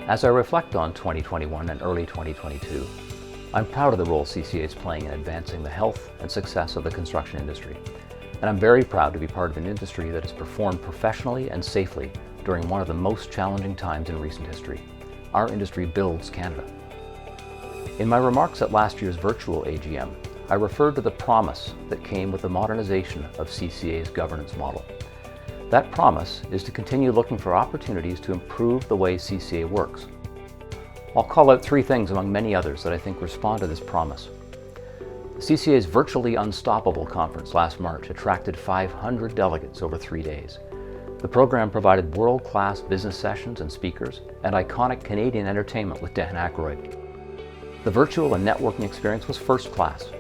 As I reflect on 2021 and early 2022, I'm proud of the role CCA is playing in advancing the health and success of the construction industry. And I'm very proud to be part of an industry that has performed professionally and safely during one of the most challenging times in recent history. Our industry builds Canada. In my remarks at last year's virtual AGM, I referred to the promise that came with the modernization of CCA's governance model. That promise is to continue looking for opportunities to improve the way CCA works. I'll call out three things among many others that I think respond to this promise. CCA's virtually unstoppable conference last March attracted 500 delegates over 3 days. The program provided world-class business sessions and speakers and iconic Canadian entertainment with Dan Aykroyd. The virtual and networking experience was first class.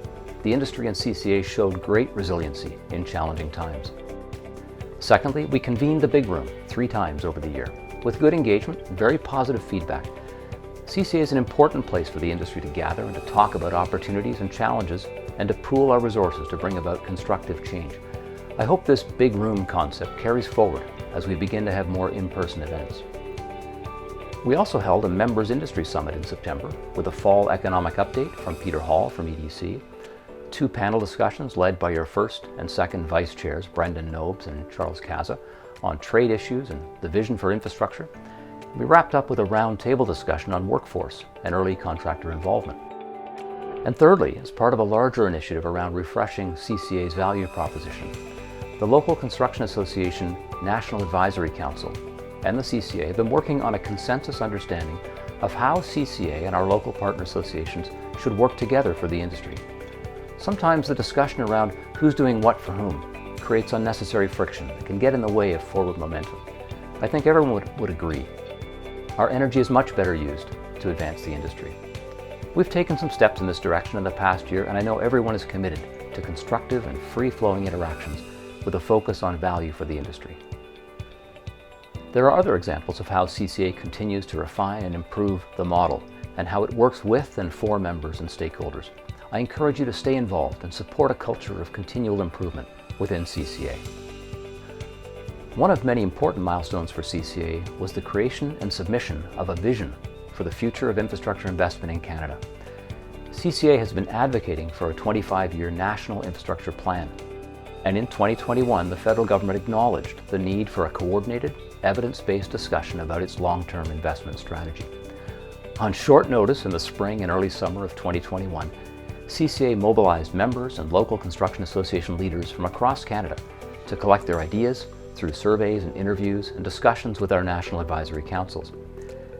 The industry and CCA showed great resiliency in challenging times. Secondly, we convened the big room 3 times over the year with good engagement and very positive feedback. CCA is an important place for the industry to gather and to talk about opportunities and challenges and to pool our resources to bring about constructive change. I hope this big room concept carries forward as we begin to have more in-person events. We also held a members industry summit in September with a fall economic update from Peter Hall from EDC, 2 panel discussions led by your first and second vice chairs, Brendan Nobes and Charles Caza, on trade issues and the vision for infrastructure. We wrapped up with a roundtable discussion on workforce and early contractor involvement. And thirdly, as part of a larger initiative around refreshing CCA's value proposition, the local Construction Association National Advisory Council and the CCA have been working on a consensus understanding of how CCA and our local partner associations should work together for the industry. Sometimes the discussion around who's doing what for whom creates unnecessary friction that can get in the way of forward momentum. I think everyone would agree. Our energy is much better used to advance the industry. We've taken some steps in this direction in the past year, and I know everyone is committed to constructive and free-flowing interactions with a focus on value for the industry. There are other examples of how CCA continues to refine and improve the model and how it works with and for members and stakeholders. I encourage you to stay involved and support a culture of continual improvement within CCA. One of many important milestones for CCA was the creation and submission of a vision for the future of infrastructure investment in Canada. CCA has been advocating for a 25-year national infrastructure plan. And in 2021, the federal government acknowledged the need for a coordinated, evidence-based discussion about its long-term investment strategy. On short notice in the spring and early summer of 2021, CCA mobilized members and local construction association leaders from across Canada to collect their ideas through surveys and interviews and discussions with our national advisory councils.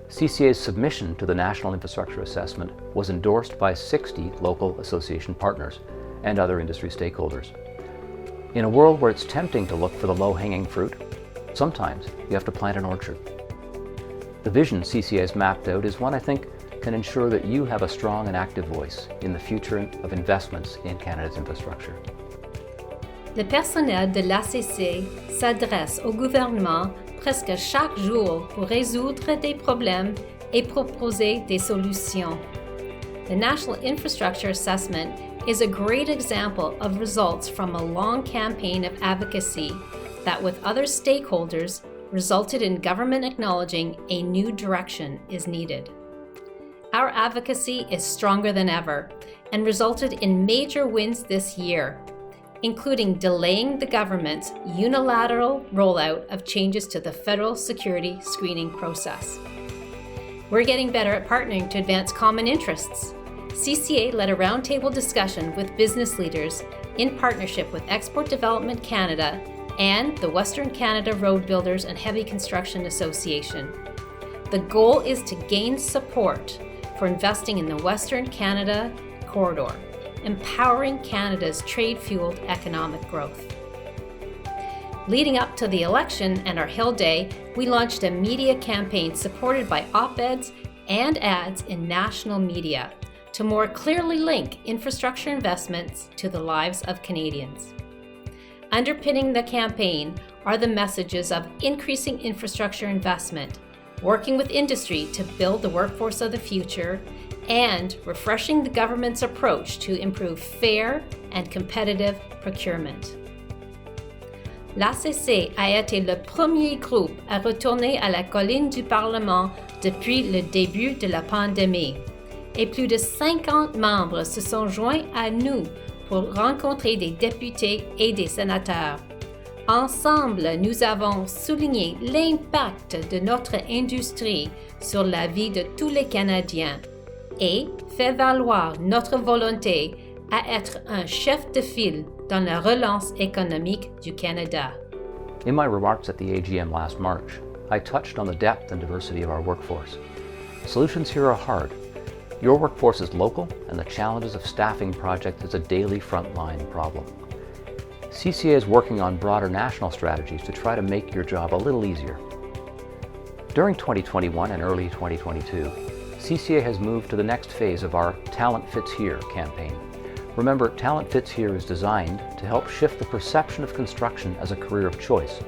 CCA's submission to the National Infrastructure Assessment was endorsed by 60 local association partners and other industry stakeholders. In a world where it's tempting to look for the low-hanging fruit, sometimes you have to plant an orchard. The vision CCA has mapped out is one I think can ensure that you have a strong and active voice in the future of investments in Canada's infrastructure. Le personnel de l'ACC s'adresse au gouvernement presque chaque jour pour résoudre des problèmes et proposer des solutions. The National Infrastructure Assessment is a great example of results from a long campaign of advocacy that, with other stakeholders, resulted in government acknowledging a new direction is needed. Our advocacy is stronger than ever and resulted in major wins this year, including delaying the government's unilateral rollout of changes to the federal security screening process. We're getting better at partnering to advance common interests. CCA led a roundtable discussion with business leaders in partnership with Export Development Canada and the Western Canada Road Builders and Heavy Construction Association. The goal is to gain support for investing in the Western Canada corridor, empowering Canada's trade-fueled economic growth. Leading up to the election and our Hill Day, we launched a media campaign supported by op-eds and ads in national media to more clearly link infrastructure investments to the lives of Canadians. Underpinning the campaign are the messages of increasing infrastructure investment, working with industry to build the workforce of the future, and refreshing the government's approach to improve fair and competitive procurement. L'ACC a été le premier groupe à retourner à la colline du Parlement depuis le début de la pandémie. Et plus de 50 membres se sont joints à nous pour rencontrer des députés et des sénateurs. Ensemble, nous avons souligné l'impact de notre industrie sur la vie de tous les Canadiens et fait valoir notre volonté à être un chef de file dans la relance économique du Canada. In my remarks at the AGM last March, I touched on the depth and diversity of our workforce. Solutions here are hard. Your workforce is local, and the challenges of staffing projects is a daily frontline problem. CCA is working on broader national strategies to try to make your job a little easier. During 2021 and early 2022, CCA has moved to the next phase of our Talent Fits Here campaign. Remember, Talent Fits Here is designed to help shift the perception of construction as a career of choice,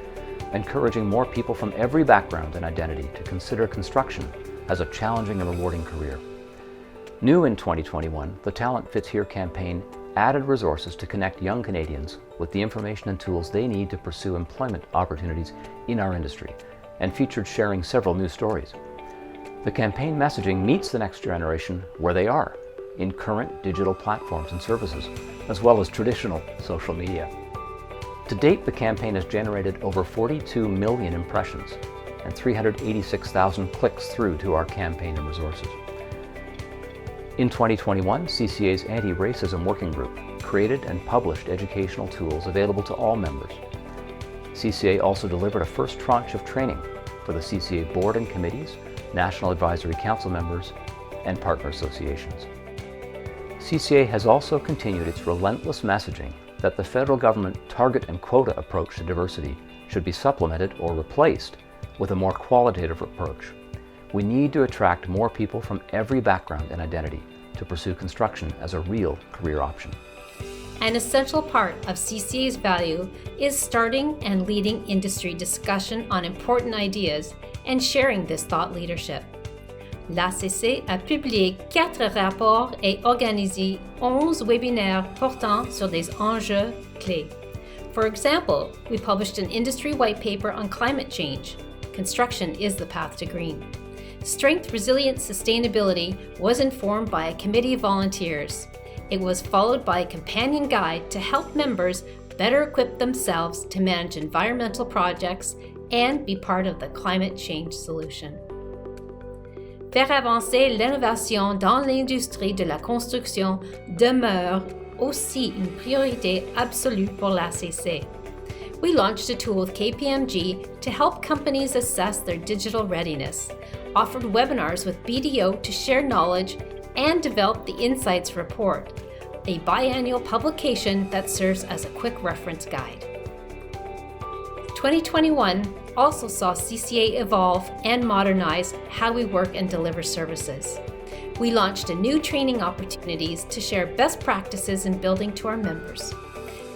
encouraging more people from every background and identity to consider construction as a challenging and rewarding career. New in 2021, the Talent Fits Here campaign added resources to connect young Canadians with the information and tools they need to pursue employment opportunities in our industry, and featured sharing several new stories. The campaign messaging meets the next generation where they are, in current digital platforms and services, as well as traditional social media. To date, the campaign has generated over 42 million impressions and 386,000 clicks through to our campaign and resources. In 2021, CCA's Anti-Racism Working Group created and published educational tools available to all members. CCA also delivered a first tranche of training for the CCA board and committees, National Advisory Council members, and partner associations. CCA has also continued its relentless messaging that the federal government target and quota approach to diversity should be supplemented or replaced with a more qualitative approach. We need to attract more people from every background and identity to pursue construction as a real career option. An essential part of CCA's value is starting and leading industry discussion on important ideas and sharing this thought leadership. L'ACC a publié 4 rapports et organisé 11 webinaires portant sur des enjeux clés. For example, we published an industry white paper on climate change. Construction is the path to green. Strength, Resilience, Sustainability was informed by a committee of volunteers. It was followed by a companion guide to help members better equip themselves to manage environmental projects and be part of the climate change solution. Faire avancer l'innovation dans l'industrie de la construction demeure aussi une priorité absolue pour l'ACC. We launched a tool with KPMG to help companies assess their digital readiness, offered webinars with BDO to share knowledge, and developed the Insights Report, a biannual publication that serves as a quick reference guide. 2021 also saw CCA evolve and modernize how we work and deliver services. We launched new training opportunities to share best practices in building to our members,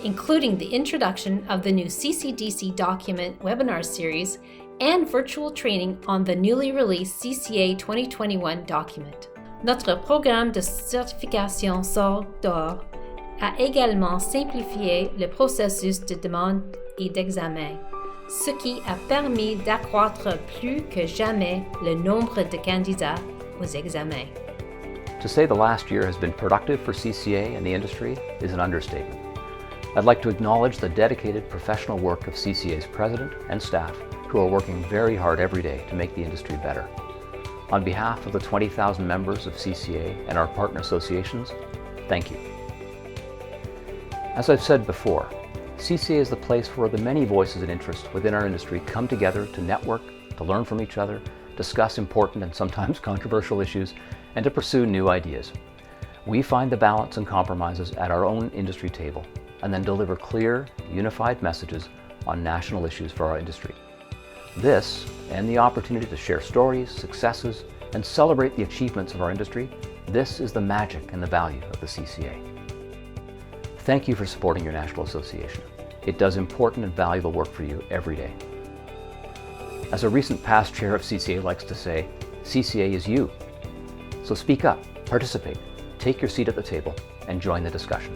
including the introduction of the new CCDC document webinar series and virtual training on the newly released CCA 2021 document. Notre programme de certification Sort d'Or a également simplifié le processus de demande et d'examen, ce qui a permis d'accroître plus que jamais le nombre de candidats aux examens. To say the last year has been productive for CCA and the industry is an understatement. I'd like to acknowledge the dedicated professional work of CCA's president and staff who are working very hard every day to make the industry better. On behalf of the 20,000 members of CCA and our partner associations, thank you. As I've said before, CCA is the place where the many voices and interests within our industry come together to network, to learn from each other, discuss important and sometimes controversial issues, and to pursue new ideas. We find the balance and compromises at our own industry table, and then deliver clear, unified messages on national issues for our industry. This, and the opportunity to share stories, successes, and celebrate the achievements of our industry, this is the magic and the value of the CCA. Thank you for supporting your National Association. It does important and valuable work for you every day. As a recent past chair of CCA likes to say, CCA is you. So speak up, participate, take your seat at the table, and join the discussion.